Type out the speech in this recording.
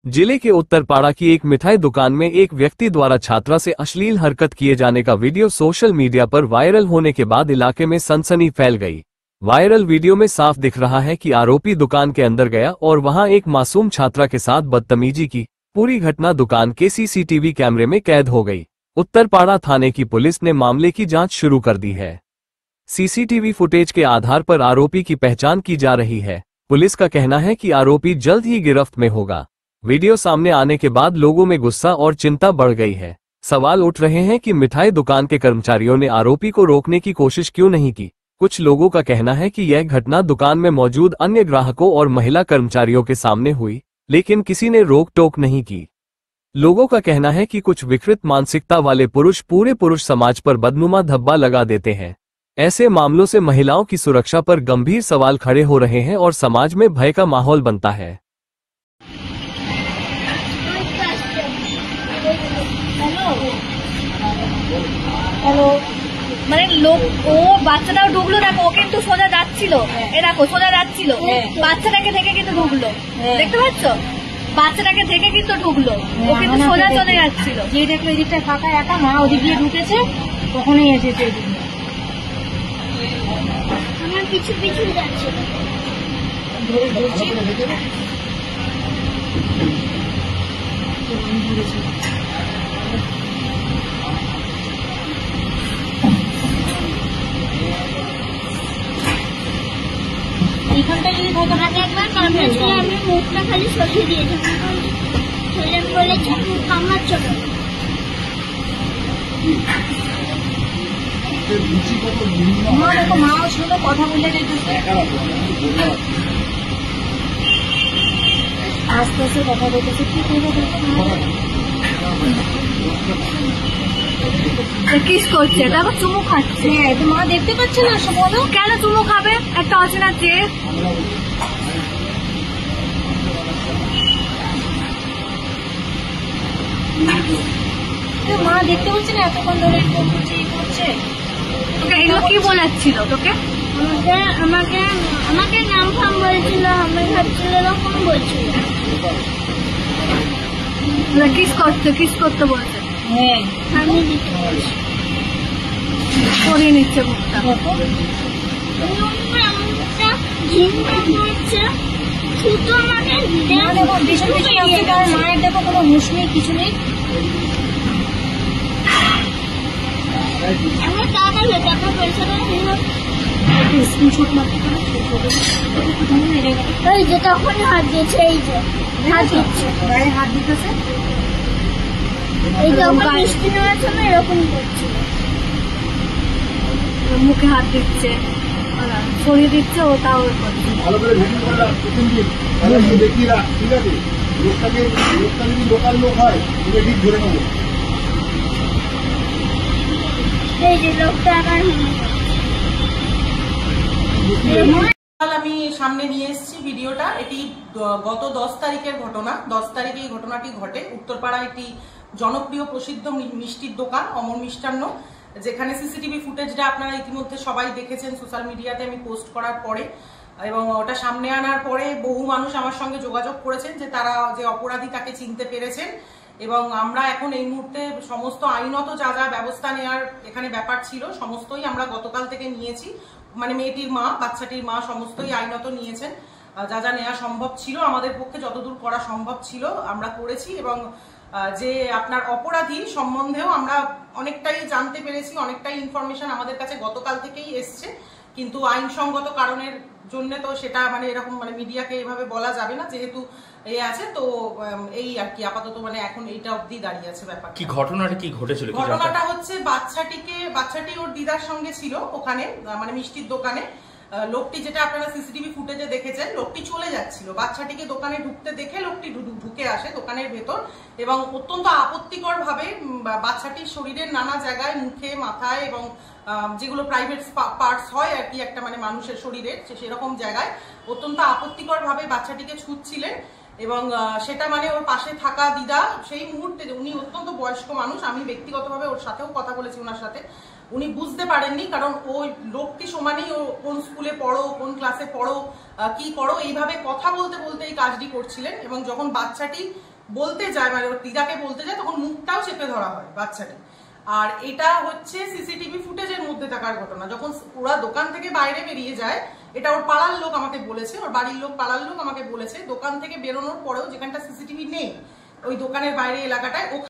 जिले के उत्तरपाड़ा की एक मिठाई दुकान में एक व्यक्ति द्वारा छात्रा से अश्लील हरकत किए जाने का वीडियो सोशल मीडिया पर वायरल होने के बाद इलाके में सनसनी फैल गई। वायरल वीडियो में साफ दिख रहा है कि आरोपी दुकान के अंदर गया और वहां एक मासूम छात्रा के साथ बदतमीजी की। पूरी घटना दुकान के सीसीटीवी कैमरे में कैद हो गई। उत्तरपाड़ा थाने की पुलिस ने मामले की जांच शुरू कर दी है। सीसीटीवी फुटेज के आधार पर आरोपी की पहचान की जा रही है। पुलिस का कहना है कि आरोपी जल्द ही गिरफ्त में होगा। वीडियो सामने आने के बाद लोगों में गुस्सा और चिंता बढ़ गई है। सवाल उठ रहे हैं कि मिठाई दुकान के कर्मचारियों ने आरोपी को रोकने की कोशिश क्यों नहीं की। कुछ लोगों का कहना है कि यह घटना दुकान में मौजूद अन्य ग्राहकों और महिला कर्मचारियों के सामने हुई, लेकिन किसी ने रोक टोक नहीं की। लोगों का कहना है कि कुछ विकृत मानसिकता वाले पुरुष पूरे पुरुष समाज पर बदनुमा धब्बा लगा देते हैं। ऐसे मामलों से महिलाओं की सुरक्षा पर गंभीर सवाल खड़े हो रहे हैं और समाज में भय का माहौल बनता है। হ্যালো মানে লোক ও বাচ্চাটাও ঢুকলো, দেখো ও কিন্তু সোজা যাচ্ছিল, এ দেখো সোজা যাচ্ছিল, বাচ্চাটাকে দেখে কিন্তু ঢুকলো, দেখতে পাচ্ছ? বাচ্চাটাকে দেখে কিন্তু ঢুকলো, ও কিন্তু সোজা চলে যাচ্ছিল। যে দেখলো এদিকটা ফাঁকা একা, মা ওদিক দিয়ে ঢুকেছে, কখনই এসেছে এদিকে। আমার পিছু পিছু যাচ্ছিল, এখানটা যদি থাকে আগে একবার কামড়েছিল, আমি মুখটা খালি সরিয়ে দিয়েছিলাম, ছেলে বলেছে কামড়াচ্ছ কেন। মা দেখো, মাও শুনো কথা বলে যেতেছে, আস্তে আস্তে কথা বলতেছে। কি করবো কিস করছে, দেখো চুমু খাচ্ছে। মা দেখতে পাচ্ছে না, বলো কেন চুমু খাবে একটা অচেনা চেয়ে। মা দেখতে পাচ্ছে না এতক্ষণ ধরে করছে করছে। তোকে এগুলো কি বলাচ্ছিল? তোকে আমাকে আমাকে নাম ফাম বলছিল, আমি ভাবছিল এরকম বলছিল। কিস করতে বলছে। হ্যাঁ, আমি করিয়ে নিচ্ছে মুখটা, মায়ের দেখো কোনো হুঁশ নেই, কিছু নেই। এই যে তখন হাত দিয়েছে, এই যে হাত দিচ্ছে, গায়ে হাত দিতেছে, এই যে মিষ্টি নেওয়ার সময় এরকম করছিল, মুখে হাত দিচ্ছে, সরিয়ে দিচ্ছে, ও তাও করছে। ভালো করে ভিডিও করা দেখিরা, ঠিক আছে? লোকটা যদি লোকাল লোক হয় তুমি ঠিক ধরে নেবো। এই যে লোকটা আমি সামনে নিয়ে এসেছি ভিডিওটা। এটি গত 10 তারিখের ঘটনা। 10 তারিখে এই ঘটনাটি ঘটে। উত্তরপাড়া একটি জনপ্রিয় প্রসিদ্ধ মিষ্টির দোকান অমর মিষ্টান্ন, যেখানে সিসিটিভি ফুটেজটা আপনারা ইতিমধ্যে সবাই দেখেছেন সোশ্যাল মিডিয়াতে আমি পোস্ট করার পরে, এবং ওটা সামনে আনার পরে বহু মানুষ আমার সঙ্গে যোগাযোগ করেছেন যে তারা যে অপরাধী তাকে চিনতে পেরেছেন, এবং আমরা এখন এই মুহূর্তে সমস্ত আইনত যা যা ব্যবস্থা নেওয়ার এখানে ব্যাপার ছিল সমস্তই আমরা গতকাল থেকে নিয়েছি। মানে মেয়েটির মা, বাচ্চাটির মা সমস্তই আইনত নিয়েছেন। যা যা নেওয়া সম্ভব ছিল আমাদের পক্ষে, যতদূর করা সম্ভব ছিল আমরা করেছি, এবং যে আপনার অপরাধী সম্বন্ধেও আমরা অনেকটাই জানতে পেরেছি, অনেকটাই ইনফরমেশন আমাদের কাছে গতকাল থেকেই এসছে, কিন্তু আইনসঙ্গত কারণের জন্য তো সেটা মানে এরকম মানে মিডিয়াকে এভাবে বলা যাবে না, যেহেতু এই আছে। তো এই আর কি আপাতত মানে এখন এইটা অবধি দাঁড়িয়ে আছে ব্যাপার। কি ঘটনাটা কি ঘটেছিল? ঘটনাটা হচ্ছে বাচ্চাটি ওর দিদার সঙ্গে ছিল ওখানে, মানে মিষ্টির দোকানে। লোকটি, যেটা আপনারা সিসিটিভি ফুটেজে দেখেছেন, লোকটি চলে যাচ্ছিল, বাচ্চাটিকে দোকানে ঢুকতে দেখে লোকটি ঢুকে আসে দোকানের ভেতর, এবং অত্যন্ত আপত্তিকর ভাবে বাচ্চাটির শরীরের নানা জায়গায়, মুখে, মাথায়, এবং যেগুলো প্রাইভেট পার্টস হয় আর কি একটা মানে মানুষের শরীরের, সেরকম জায়গায় অত্যন্ত আপত্তিকর ভাবে বাচ্চাটিকে ছুঁচ্ছিলেন। এবং সেটা মানে ওর পাশে থাকা দিদা সেই মুহূর্তে, উনি অত্যন্ত বয়স্ক মানুষ, আমি ব্যক্তিগতভাবে ওর সাথেও কথা বলেছি, ওনার সাথে, উনি বুঝতে পারেননি, কারণ ওই লোকটি সমানেই ও কোন স্কুলে পড়ো, কোন ক্লাসে পড়ো, কি করো, এইভাবে কথা বলতে বলতে এই কাজটি করছিলেন। এবং যখন বাচ্চাটি বলতে যায়, মানে ওর দিদাকে বলতে যায়, তখন মুখটাও চেপে ধরা হয় বাচ্চাটি। আর এটা হচ্ছে সিসিটিভি ফুটেজের মধ্যে থাকার ঘটনা। যখন ওরা দোকান থেকে বাইরে বেরিয়ে যায়, এটা ওর পাড়ার লোক আমাকে বলেছে, ওর বাড়ির লোক পাড়ার লোক আমাকে বলেছে, দোকান থেকে বেরোনোর পরেও যেখানটা সিসিটিভি নেই ওই দোকানের বাইরে এলাকাটায়